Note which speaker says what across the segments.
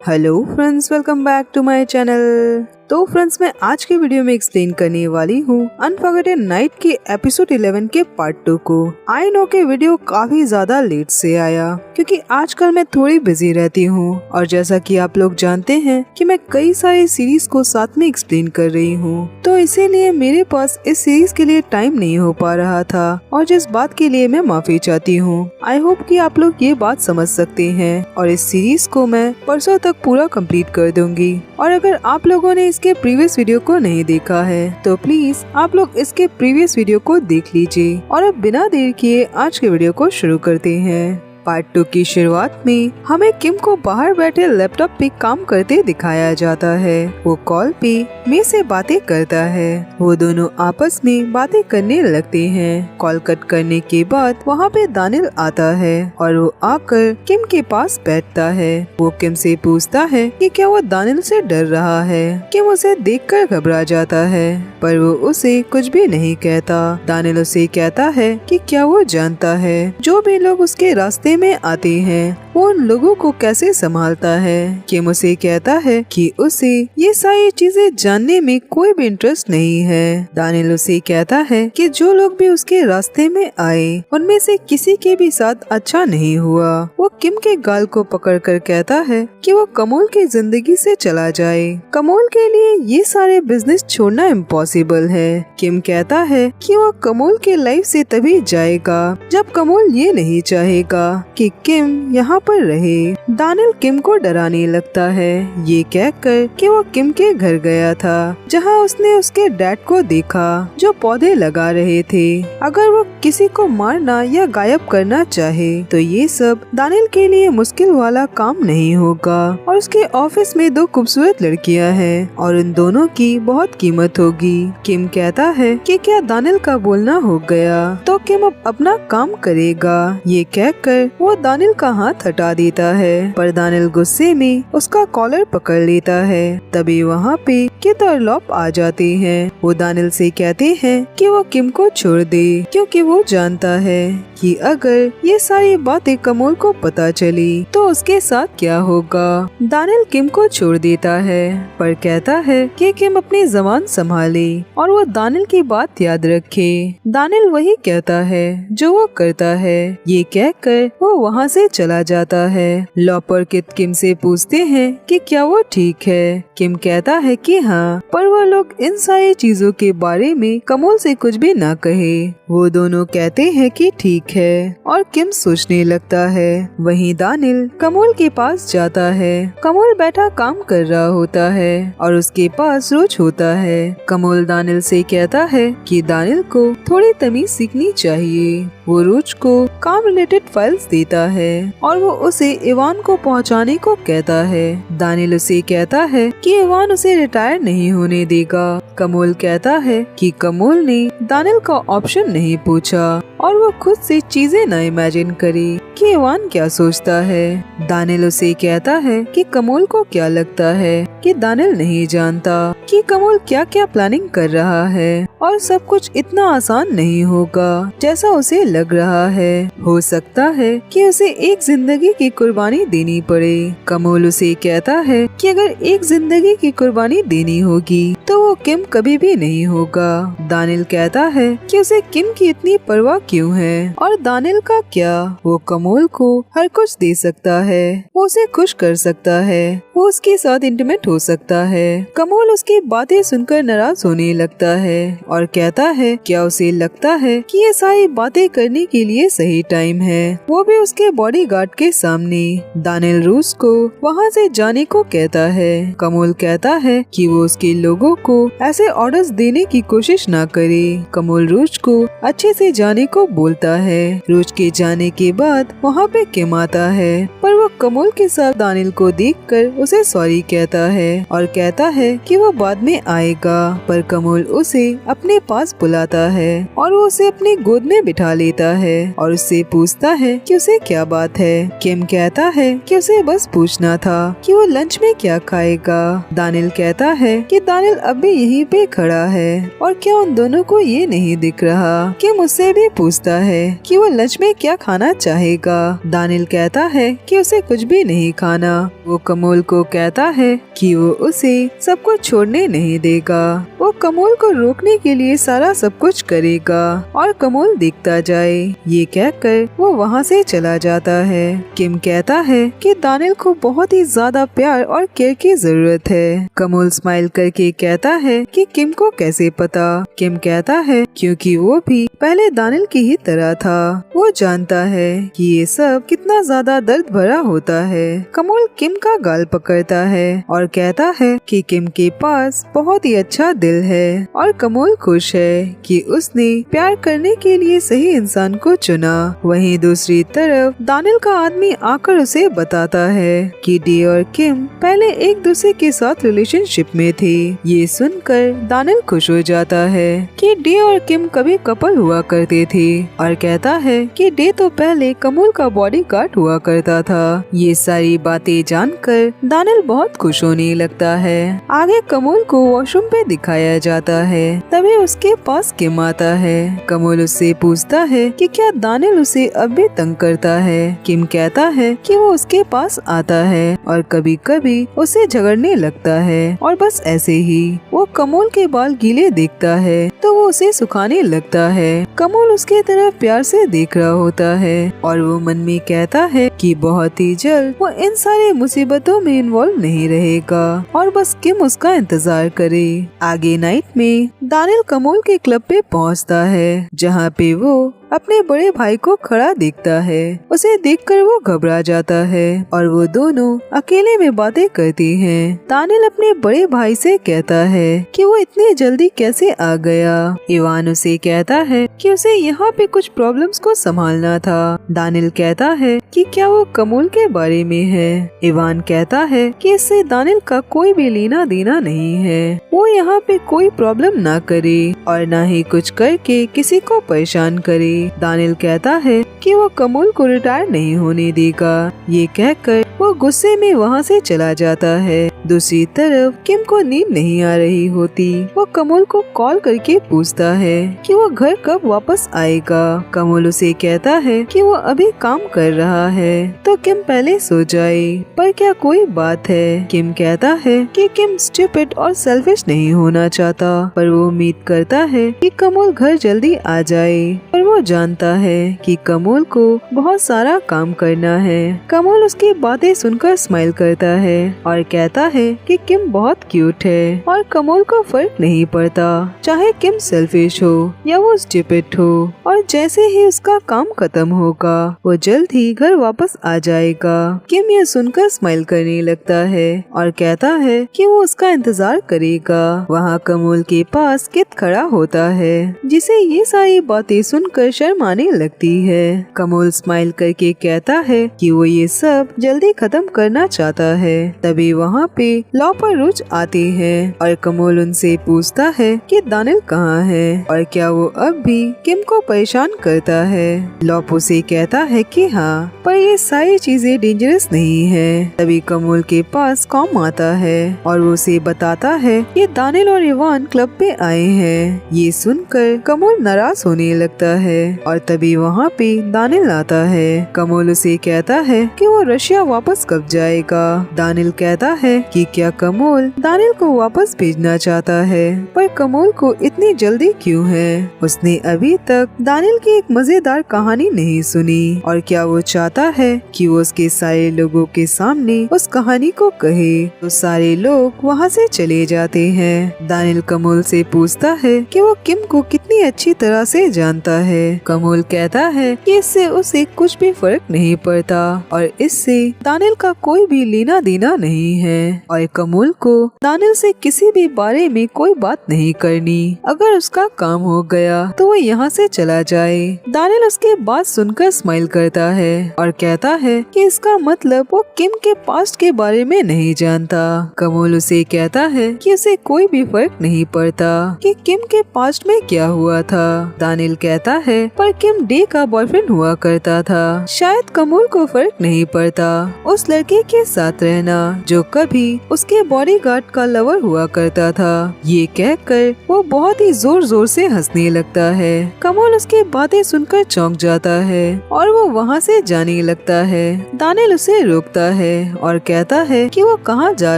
Speaker 1: Hello friends, welcome back to my channel. तो friends, मैं आज के वीडियो में एक्सप्लेन करने वाली हूँ अनफॉरगेटेन नाइट के एपिसोड 11 के पार्ट 2 को। आई नो के वीडियो काफी ज्यादा लेट से आया क्योंकि आजकल मैं थोड़ी बिजी रहती हूँ और जैसा कि आप लोग जानते हैं कि मैं कई सारे सीरीज को साथ में एक्सप्लेन कर रही हूँ, तो इसीलिए मेरे पास इस सीरीज के लिए टाइम नहीं हो पा रहा था और जिस बात के लिए मैं माफी चाहती हूँ। आई होप कि आप लोग ये बात समझ सकते हैं और इस सीरीज को मैं परसों तक पूरा कंप्लीट कर दूंगी। और अगर आप लोगों ने इसके प्रीवियस वीडियो को नहीं देखा है तो प्लीज आप लोग इसके प्रीवियस वीडियो को देख लीजिए। और अब बिना देर किए आज के वीडियो को शुरू करते हैं। पार्ट 2 की शुरुआत में हमें किम को बाहर बैठे लैपटॉप पे काम करते दिखाया जाता है। वो कॉल पे मे से बातें करता है। वो दोनों आपस में बातें करने लगते हैं। कॉल कट करने के बाद वहाँ पे दानिल आता है और वो आकर किम के पास बैठता है। वो किम से पूछता है कि क्या वो दानिल से डर रहा है। किम उसे देखकर घबरा जाता है पर वो उसे कुछ भी नहीं कहता। दानिल उसे कहता है कि क्या वो जानता है जो भी लोग उसके रास्ते में आते हैं वो उन लोगों को कैसे संभालता है। किम उसे कहता है कि उसे ये सारी चीजें जानने में कोई भी इंटरेस्ट नहीं है। दानिल उसे कहता है कि जो लोग भी उसके रास्ते में आए उनमें से किसी के भी साथ अच्छा नहीं हुआ। वो किम के गाल को पकड़कर कहता है कि वो कमोल की जिंदगी से चला जाए। कमोल के लिए ये सारे बिजनेस छोड़ना इम्पॉसिबल है। किम कहता है कि वो कमोल के लाइफ से तभी जाएगा जब कमोल ये नहीं चाहेगा कि किम यहाँ पर रहे। दानिल किम को डराने लगता है ये कहकर कि वो किम के घर गया था जहाँ उसने उसके डैड को देखा जो पौधे लगा रहे थे। अगर वो किसी को मारना या गायब करना चाहे तो ये सब दानिल के लिए मुश्किल वाला काम नहीं होगा। और उसके ऑफिस में 2 खूबसूरत लड़कियां हैं और उन दोनों की बहुत कीमत होगी। किम कहता है कि क्या दानिल का बोलना हो गया तो किम अब अपना काम करेगा। ये कहकर वो दानिल का हाथ हटा देता है पर दानिल गुस्से में उसका कॉलर पकड़ लेता है। तभी वहाँ पे कित और लॉप आ जाते हैं। वो दानिल से कहते हैं कि वो किम को छोड़ दे क्योंकि वो जानता है कि अगर ये सारी बातें कमोल को पता चली तो उसके साथ क्या होगा। दानिल किम को छोड़ देता है पर कहता है कि किम अपनी जबान संभाले और वो दानिल की बात याद रखे। दानिल वही कहता है जो वो करता है। ये कहकर वो वहाँ से चला जाता है। लॉप और कित किम से पूछते हैं कि क्या वो ठीक है। किम कहता है कि हाँ, पर वो लोग इन सारी चीजों के बारे में कमोल से कुछ भी ना कहे। वो दोनों कहते हैं कि ठीक है और किम सोचने लगता है। वहीं दानिल कमोल के पास जाता है। कमोल बैठा काम कर रहा होता है और उसके पास रोज होता है। कमोल दानिल से कहता है कि दानिल को थोड़ी तमीज सीखनी चाहिए। वो रोज को काम रिलेटेड फाइल्स देता है और वो उसे इवान को पहुंचाने को कहता है। दानिल उसे कहता है कि इवान उसे रिटायर नहीं होने देगा। कमोल कहता है कि कमोल ने दानिल का ऑप्शन नहीं पूछा और वो खुद से चीजें न इमेजिन करे कि इवान क्या सोचता है। दानिल उसे कहता है कि कमोल को क्या लगता है कि दानिल नहीं जानता कि कमोल क्या क्या प्लानिंग कर रहा है और सब कुछ इतना आसान नहीं होगा जैसा उसे लग रहा है। हो सकता है कि उसे एक जिंदगी की कुर्बानी देनी पड़े। कमोल उसे कहता है कि अगर एक जिंदगी की कुर्बानी देनी होगी तो वो किम कभी भी नहीं होगा। दानिल कहता है कि उसे किम की इतनी परवाह क्यों है और दानिल का क्या, वो कमोल को हर कुछ दे सकता है, वो उसे खुश कर सकता है, वो उसके साथ इंटीमेट हो सकता है। कमोल उसकी बातें सुनकर नाराज होने लगता है और कहता है क्या उसे लगता है कि ये सारी बातें करने के लिए सही टाइम है, वो भी उसके बॉडीगार्ड के सामने। दानिल रूस को वहाँ से जाने को कहता है। कमोल कहता है कि वो उसके लोगों को ऐसे ऑर्डर्स देने की कोशिश ना करे। कमोल रूस को अच्छे से जाने को बोलता है। रूस के जाने के बाद वहाँ पे किम आता है पर वो कमोल के साथ दानिल को देखकर उसे सॉरी कहता है और कहता है कि वो बाद में आएगा। पर कमोल उसे अपने पास बुलाता है और वो उसे अपनी गोद में बिठा लेता है और उससे पूछता है कि उसे क्या बात है। किम कहता है कि उसे बस पूछना था कि वो लंच में क्या खाएगा। दानिल कहता है कि दानिल अभी यहीं पे खड़ा है और क्या उन दोनों को ये नहीं दिख रहा। किम उससे भी पूछता है कि वो लंच में क्या खाना चाहेगा। दानिल कहता है कि उसे कुछ भी नहीं खाना। वो कमोल को कहता है कि वो उसे सब कुछ छोड़ने नहीं देगा। वो कमोल को रोकने के लिए सारा सब कुछ करेगा और कमोल दिखता जाए। ये कहकर वो वहाँ से चला जाता है। किम कहता है कि दानिल को बहुत ही ज्यादा प्यार और केयर की जरूरत है। कमोल स्माइल करके कहता है कि किम को कैसे पता। किम कहता है क्योंकि वो भी पहले दानिल की ही तरह था। वो जानता है कि ये सब कितना ज्यादा दर्द भरा होता है। कमोल किम का गाल पकड़ता है और कहता है कि किम के पास बहुत ही अच्छा दिल है और कमोल खुश है कि उसने प्यार करने के लिए सही इंसान को चुना। वहीं दूसरी तरफ दानिल का आदमी आकर उसे बताता है कि डी और किम पहले एक दूसरे के साथ रिलेशनशिप में थे। ये सुनकर दानिल खुश हो जाता है कि डी और किम कभी कपल हुआ करते थे और कहता है कि डी तो पहले कमोल का बॉडीगार्ड हुआ करता था। ये सारी बातें जानकर दानिल बहुत खुश होने लगता है। आगे कमोल को वॉशरूम पे दिखाया जाता है। तभी उसके पास किम आता है। कमोल उससे पूछता है कि क्या दानिल उसे अब भी तंग करता है। किम कहता है कि वो उसके पास आता है और कभी कभी उसे झगड़ने लगता है और बस ऐसे ही वो कमोल के बाल गीले देखता है तो वो उसे सुखाने लगता है। कमोल उसके तरफ प्यार से देख रहा होता है और वो मन में कहता है कि बहुत ही जल्द वो इन सारे मुसीबतों में इन्वॉल्व नहीं रहेगा और बस किम उसका इंतजार करे। आगे नाइट में दानिल कमोल के क्लब पे पहुंचता है जहाँ पे वो अपने बड़े भाई को खड़ा देखता है। उसे देखकर वो घबरा जाता है और वो दोनों अकेले में बातें करती हैं। दानिल अपने बड़े भाई से कहता है कि वो इतनी जल्दी कैसे आ गया। इवान उसे कहता है कि उसे यहाँ पे कुछ प्रॉब्लम्स को संभालना था। दानिल कहता है कि क्या वो कमोल के बारे में है। इवान कहता है कि इससे दानिल का कोई भी लेना देना नहीं है। वो यहाँ पे कोई प्रॉब्लम ना करे और ना ही कुछ करके किसी को परेशान करे। दानिल कहता है कि वो कमोल को रिटायर नहीं होने देगा। ये कहकर वो गुस्से में वहाँ से चला जाता है। दूसरी तरफ किम को नींद नहीं आ रही होती। वो कमोल को कॉल करके पूछता है कि वो घर कब वापस आएगा। कमोल उसे कहता है कि वो अभी काम कर रहा है तो किम पहले सो जाए। पर क्या कोई बात है। किम कहता है कि किम स्टूपिड और सेल्फिश नहीं होना चाहता पर वो उम्मीद करता है कि कमोल घर जल्दी आ जाए। पर वो जानता है कि कमोल को बहुत सारा काम करना है। कमोल उसकी बातें सुनकर स्माइल करता है और कहता है कि किम बहुत क्यूट है और कमोल को फर्क नहीं पड़ता चाहे किम सेल्फिश हो या वो स्टूपिड हो और जैसे ही उसका काम खत्म होगा वो जल्द ही घर वापस आ जाएगा। किम ये सुनकर स्माइल करने लगता है और कहता है कि वो उसका इंतजार करेगा। वहाँ कमोल के पास कित खड़ा होता है जिसे ये सारी बातें सुनकर शर्म आने लगती है। कमोल स्माइल करके कहता है कि वो ये सब जल्दी खत्म करना चाहता है। तभी वहाँ पे लॉपर रोज आते हैं और कमोल उनसे पूछता है कि दानिल कहाँ है और क्या वो अब भी किम को परेशान करता है। लॉप उसे कहता है कि हाँ पर ये सारी चीजें डेंजरस नहीं है। तभी कमोल के पास कॉम आता है और वो उसे बताता है कि दानिल और इवान क्लब पे आए हैं। ये सुनकर कमोल नाराज होने लगता है और तभी वहाँ पे दानिल आता है। कमोल उसे कहता है कि वो रशिया वापस कब जाएगा। दानिल कहता है कि क्या कमोल दानिल को वापस भेजना चाहता है पर कमोल को इतनी जल्दी क्यों है। उसने अभी तक दानिल की एक मजेदार कहानी नहीं सुनी और क्या वो चाहता है कि वो उसके सारे लोगों के सामने उस कहानी को कहे। तो सारे लोग वहाँ से चले जाते हैं। दानिल कमोल से पूछता है कि वो किम को कितनी अच्छी तरह से जानता है। कमोल कहता है कि इससे उसे कुछ भी फर्क नहीं पड़ता और इससे दानिल का कोई भी लेना देना नहीं है और कमोल को दानिल से किसी भी बारे में कोई बात नहीं करनी। अगर उसका काम हो गया तो वो यहाँ से चला जाए। दानिल उसके बात सुनकर स्माइल करता है और कहता है कि इसका मतलब वो किम के पास्ट के बारे में नहीं जानता। कमोल उसे कहता है कि उसे कोई भी फर्क नहीं पड़ता कि किम के पास्ट में क्या हुआ था। दानिल कहता है है पर किम डे का बॉयफ्रेंड हुआ करता था। शायद कमल को फर्क नहीं पड़ता उस लड़के के साथ रहना जो कभी उसके बॉडीगार्ड का लवर हुआ करता था। ये कहकर वो बहुत ही जोर जोर से हंसने लगता है। कमल उसकी बातें सुनकर चौंक जाता है और वो वहाँ से जाने लगता है। दानिल उसे रोकता है और कहता है कि वो कहाँ जा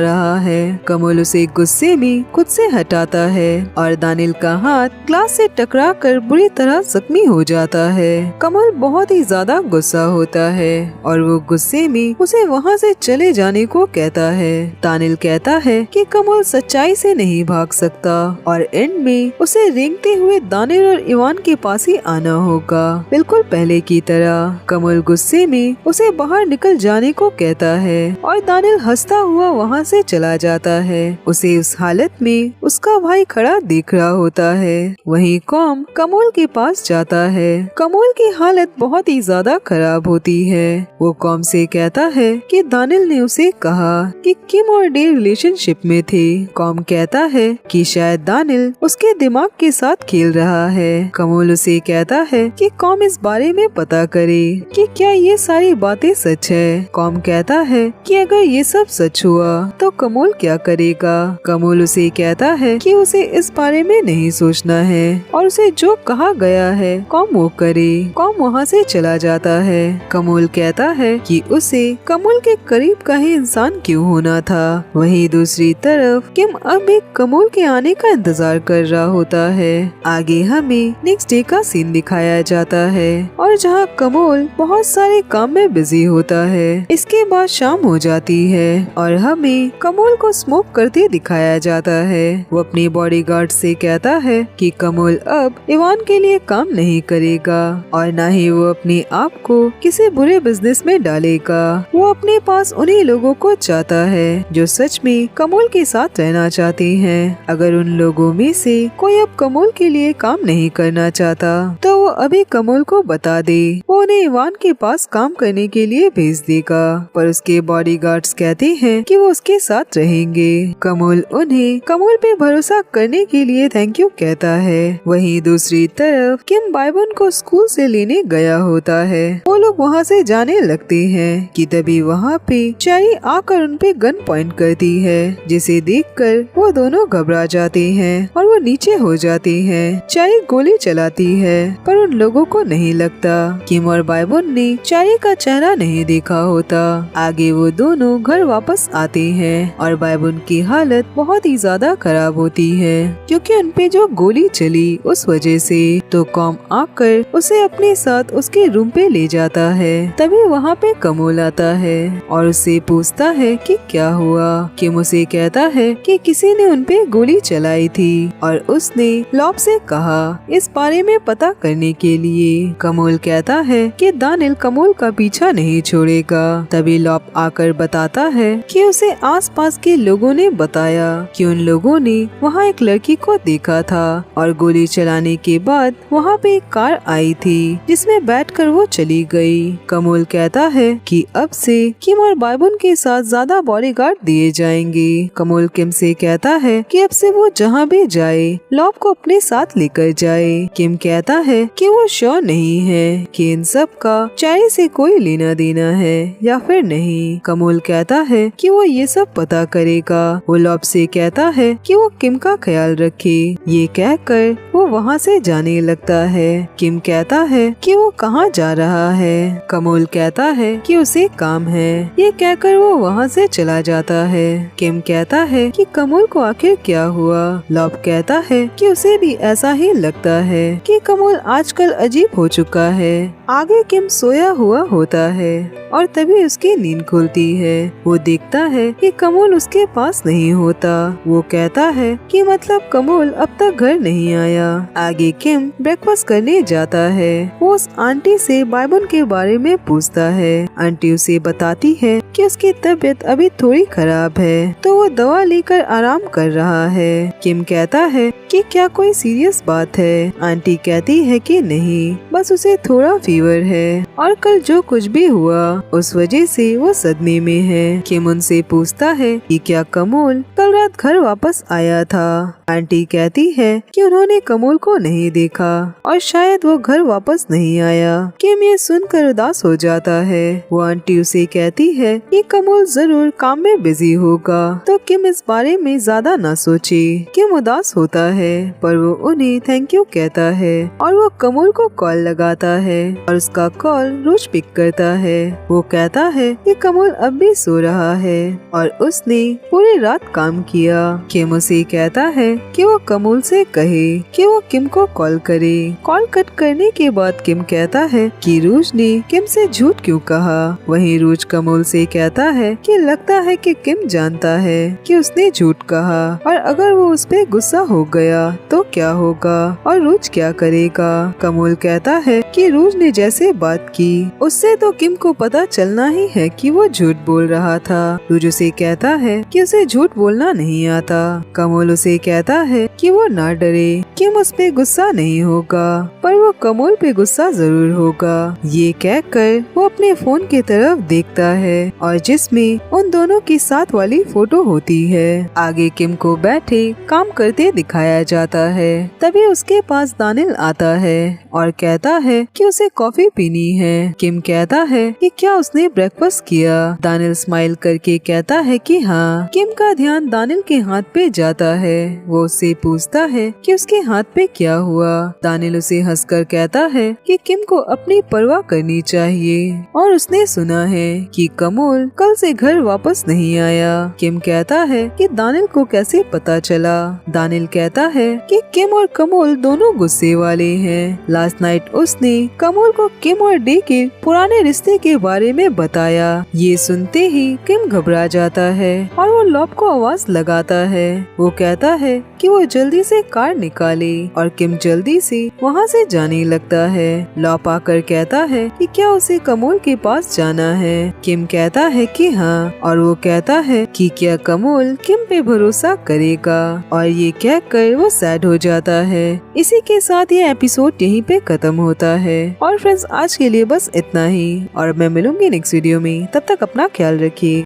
Speaker 1: रहा है। कमल उसे गुस्से में खुद से हटाता है और दानिल का हाथ ग्लास से टकरा कर बुरी तरह जख्मी हो जाता है। कमल बहुत ही ज्यादा गुस्सा होता है और वो गुस्से में उसे वहाँ से चले जाने को कहता है। दानिल कहता है कि कमल सच्चाई से नहीं भाग सकता और एंड में उसे रेंगते हुए दानिल और इवान के पास ही आना होगा, बिल्कुल पहले की तरह। कमल गुस्से में उसे बाहर निकल जाने को कहता है और दानिल हंसता हुआ वहाँ से चला जाता है। उसे उस हालत में उसका भाई खड़ा देख रहा होता है। वहीं कॉम कमल के पास जाता है। कमल की हालत बहुत ही ज्यादा खराब होती है। वो कॉम से कहता है कि दानिल ने उसे कहा कि किम और डे रिलेशनशिप में थे। कॉम कहता है कि शायद दानिल उसके दिमाग के साथ खेल रहा है। कमल उसे कहता है कि कॉम इस बारे में पता करे कि क्या ये सारी बातें सच है। कॉम कहता है कि अगर ये सब सच हुआ तो कमल क्या करेगा। कमल उसे कहता है कि उसे इस बारे में नहीं सोचना है और उसे जो कहा गया है कॉम वो करे। कॉम वहाँ से चला जाता है। कमल कहता है कि उसे कमल के करीब का ही इंसान क्यों होना था। वहीं दूसरी तरफ किम अब एक कमल के आने का इंतजार कर रहा होता है। आगे हमें नेक्स्ट डे का सीन दिखाया जाता है और जहाँ कमल बहुत सारे काम में बिजी होता है। इसके बाद शाम हो जाती है और हमें कमल को स्मोक करते दिखाया जाता है। वो अपने बॉडीगार्ड से कहता है कि कमल अब इवान के लिए काम नहीं करेगा और न ही वो अपने आप को किसी बुरे बिजनेस में डालेगा। वो अपने पास उन्हीं लोगों को चाहता है जो सच में कमल के साथ रहना चाहते हैं। अगर उन लोगों में से कोई अब कमल के लिए काम नहीं करना चाहता तो वो अभी कमल को बता दे। वो उन्हें इवान के पास काम करने के लिए भेज देगा पर उसके बॉडीगार्ड्स कहते हैं कि वो उसके साथ रहेंगे। कमल उन्हें कमल पे भरोसा करने के लिए थैंक यू कहता है। वहीं दूसरी तरफ किम बाइबन को स्कूल से लेने गया होता है। वो लोग वहाँ से जाने लगते हैं कि तभी वहाँ पे चेरी आकर उन पे गन पॉइंट करती है जिसे देखकर वो दोनों घबरा जाते हैं और वो नीचे हो जाते हैं। चेरी गोली चलाती है पर उन लोगों को नहीं लगता। किम और बाइबन ने चेरी का चेहरा नहीं देखा होता। आगे वो दोनों घर वापस आते हैं और बाइबन की हालत बहुत ही ज्यादा खराब होती है क्योंकि उनपे जो गोली चली उस वजह से। तो कॉम आकर उसे अपने साथ उसके रूम पे ले जाता है। तभी वहाँ पे कमल आता है और उससे पूछता है कि क्या हुआ। किम उसे कहता है कि किसी ने उनपे गोली चलाई थी और उसने लॉब से कहा इस बारे में पता करने के लिए। कमल कहता है कि दानिल कमल का पीछा नहीं छोड़ेगा। तभी लॉब आकर बताता है कि उसे आसपास के लोगों ने बताया कि उन लोगों ने वहाँ एक लड़की को देखा था और गोली चलाने के बाद वहाँ पे एक कार आई थी जिसमें बैठकर वो चली गई। कमल कहता है कि अब से किम और बाइबन के साथ ज्यादा बॉडीगार्ड दिए जाएंगे। कमल किम से कहता है कि अब से वो जहाँ भी जाए लॉब को अपने साथ लेकर जाए। किम कहता है कि वो श्योर नहीं है कि इन सब का चेरी से कोई लेना देना है या फिर नहीं। कमल कहता है कि वो ये सब पता करेगा। वो लॉब से कहता है कि वो किम का ख्याल रखे। ये कहकर वो वहाँ से जाने लगता है। किम कहता है कि वो कहाँ जा रहा है। कमल कहता है कि उसे काम है। ये कहकर वो वहाँ से चला जाता है। किम कहता है कि कमल को आखिर क्या हुआ। लॉब कहता है कि उसे भी ऐसा ही लगता है कि कमल आजकल अजीब हो चुका है। आगे किम सोया हुआ होता है और तभी उसकी नींद खुलती है। वो देखता है कि कमल उसके पास नहीं होता। वो कहता है कि मतलब कमल अब तक घर नहीं आया। आगे किम ब्रेकफास्ट करने जाता है। वो उस आंटी से बाइबन के बारे में पूछता है। आंटी उसे बताती है कि उसकी तबीयत अभी थोड़ी खराब है तो वो दवा लेकर आराम कर रहा है। किम कहता है कि क्या कोई सीरियस बात है। आंटी कहती है कि नहीं, बस उसे थोड़ा फीवर है और कल जो कुछ भी हुआ उस वजह से वो सदमे में है। किम उनसे पूछता है कि क्या कमल कल रात घर वापस आया था। आंटी कहती है कि उन्होंने कमल को नहीं देखा और शायद वो घर वापस नहीं आया। किम ये सुनकर उदास हो जाता है। वो आंटी उसे कहती है कि कमल जरूर काम में बिजी होगा, तो किम इस बारे में ज्यादा ना सोचे। किम उदास होता है पर वो उन्हें थैंक यू कहता है और वो कमल को कॉल लगाता है और उसका कॉल रोज पिक करता है। वो कहता है कि कमल अब भी सो रहा है और उसने पूरी रात काम किया। किम उसे कहता है कि वो कमल से कहे कि वो किम को कॉल करे। कॉल कट करने के बाद किम कहता है कि रूज ने किम से झूठ क्यों कहा। वहीं रूज कमल से कहता है कि लगता है कि किम जानता है कि उसने झूठ कहा और अगर वो उस पे गुस्सा हो गया तो क्या होगा और रूज क्या करेगा। कमल कहता है कि रूज ने जैसे बात की उससे तो किम को पता चलना ही है कि वो झूठ बोल रहा था। रूज उसे कहता है कि उसे झूठ बोलना नहीं आता। कमल उसे कहता है कि वो ना डरे, किम उस पे गुस्सा नहीं होगा पर वो कमल पे गुस्सा जरूर होगा। ये कहकर वो अपने फोन की तरफ देखता है और जिसमें उन दोनों की साथ वाली फोटो होती है। आगे किम को बैठे काम करते दिखाया जाता है। तभी उसके पास दानिल आता है और कहता है कि उसे कॉफी पीनी है। किम कहता है कि क्या उसने ब्रेकफास्ट किया। दानिल स्माइल करके कहता है कि हाँ। किम का ध्यान दानिल के हाथ पे जाता है। वो उससे पूछता है कि उसके हाथ पे क्या हुआ। दानिल उसे हंसकर कहता है कि किम को अपनी परवाह करनी चाहिए और उसने सुना है कि कमल कल से घर वापस नहीं आया। किम कहता है कि दानिल को कैसे पता चला। दानिल कहता है कि किम और कमल दोनों गुस्से वाले हैं। लास्ट नाइट उसने कमल को किम और डे के पुराने रिश्ते के बारे में बताया। ये सुनते ही किम घबरा जाता है और वो लॉप को आवाज लगाता है। वो कहता है कि वो जल्दी से कार निकाले और किम जल्दी से वहाँ से जाने लगता है। लॉप आकर कहता है कि क्या उसे कमल के पास जाना है। किम कहता है कि हाँ और वो कहता है कि क्या कमल किम पे भरोसा करेगा और ये कहकर वो सैड हो जाता है। इसी के साथ ये एपिसोड यहीं पे खत्म होता है। और फ्रेंड्स आज के लिए बस इतना ही और मैं मिलूंगी नेक्स्ट वीडियो में। तब तक अपना ख्याल रखिए।